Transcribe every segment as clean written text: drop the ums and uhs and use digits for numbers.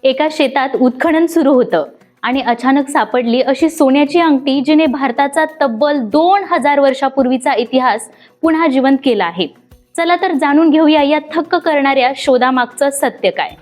एका शेतात उत्खनन सुरू होतं आणि अचानक सापडली अशी सोन्याची अंगठी जिने भारताचा तब्बल 2000 वर्षापूर्वीचा इतिहास पुन्हा जिवंत केला आहे। चला तर जाणून घेऊया या थक्क करणाऱ्या शोधामागचं सत्य काय।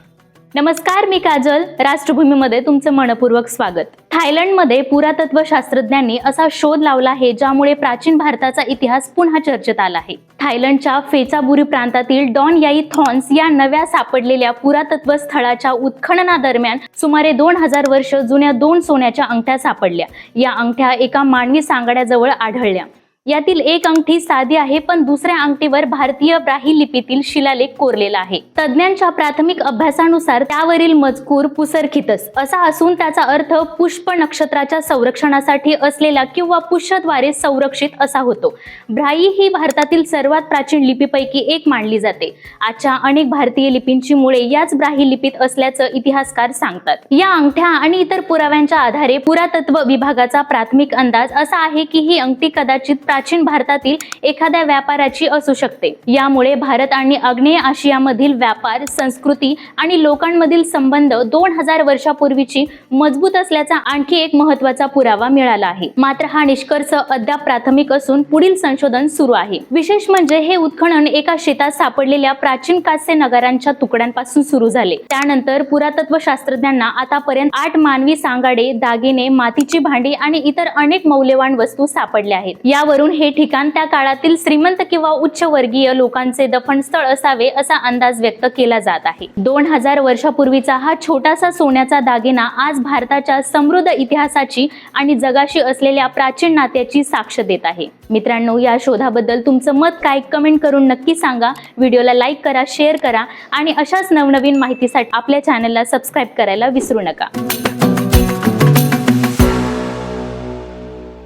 नमस्कार, मी काजल, राष्ट्रभूमीमध्ये तुमचं मनपूर्वक स्वागत। थायलंडमध्ये पुरातत्व शास्त्रज्ञांनी असा शोध लावला आहे ज्यामुळे प्राचीन भारताचा इतिहास पुन्हा चर्चेत आला आहे। थायलंडच्या फेचाबुरी प्रांतातील डॉन याई थॉन्स या नव्या सापडलेल्या पुरातत्व स्थळाच्या उत्खननादरम्यान सुमारे 2000 वर्ष जुन्या 2 सोन्याच्या अंगठ्या सापडल्या। या अंगठ्या एका मानवी सांगाड्याजवळ आढळल्या। यातील एक अंगठी साधी आहे, पण दुसऱ्या अंगठीवर भारतीय ब्राह्मी लिपीतील शिलालेख कोरलेला आहे। तज्ञांच्या प्राथमिक अभ्यासानुसार त्यावरील मजकूर पुसरखितस असा असून त्याचा अर्थ पुष्प नक्षत्राच्या संरक्षणासाठी असलेला किंवा पुष्यद्वारे संरक्षित असा होतो। ब्राह्मी ही भारतातील सर्वात प्राचीन लिपीपैकी एक मानली जाते। आजच्या अनेक भारतीय लिपींची मुळे याच ब्राह्मी लिपीत असल्याचं इतिहासकार सांगतात। या अंगठ्या आणि इतर पुराव्यांच्या आधारे पुरातत्व विभागाचा प्राथमिक अंदाज असा आहे की ही अंगठी कदाचित प्राचीन भारतातील एखाद्या व्यापाराची असू शकते। यामुळे भारत आणि आग्नेय आशियामधील व्यापार, संस्कृती आणि लोकांमधील संबंध 2000 वर्षापूर्वीची मजबूत असल्याचा आणखी एक महत्त्वाचा पुरावा मिळाला आहे। मात्र हा निष्कर्ष अद्याप प्राथमिक असून पुढील संशोधन सुरू आहे। विशेष म्हणजे हे उत्खनन एका शेतात सापडलेल्या प्राचीन कांस्य नगारांच्या तुकड्यांपासून सुरू झाले। त्यानंतर पुरातत्व शास्त्रज्ञांना आतापर्यंत 8 मानवी सांगाडे, दागिने, मातीची भांडी आणि इतर अनेक मौल्यवान वस्तू सापडल्या आहेत। यावरून हे ठिकाण त्या काळातील श्रीमंत किंवा उच्चवर्गीय लोकांचे दफनस्थळ असावे असा अंदाज व्यक्त केला जात आहे। 2000 वर्षापूर्वीचा हा छोटासा सोन्याचा दागिना आज भारताच्या समृद्ध इतिहासाची आणि जगाशी असलेल्या प्राचीन नात्याची साक्ष देत आहे। मित्रांनो, या शोधाबद्दल तुमचं मत काय कमेंट करून नक्की सांगा। व्हिडिओला लाईक करा, शेअर करा आणि अशाच नवनवीन माहितीसाठी आपल्या चॅनलला सबस्क्राईब करायला विसरू नका।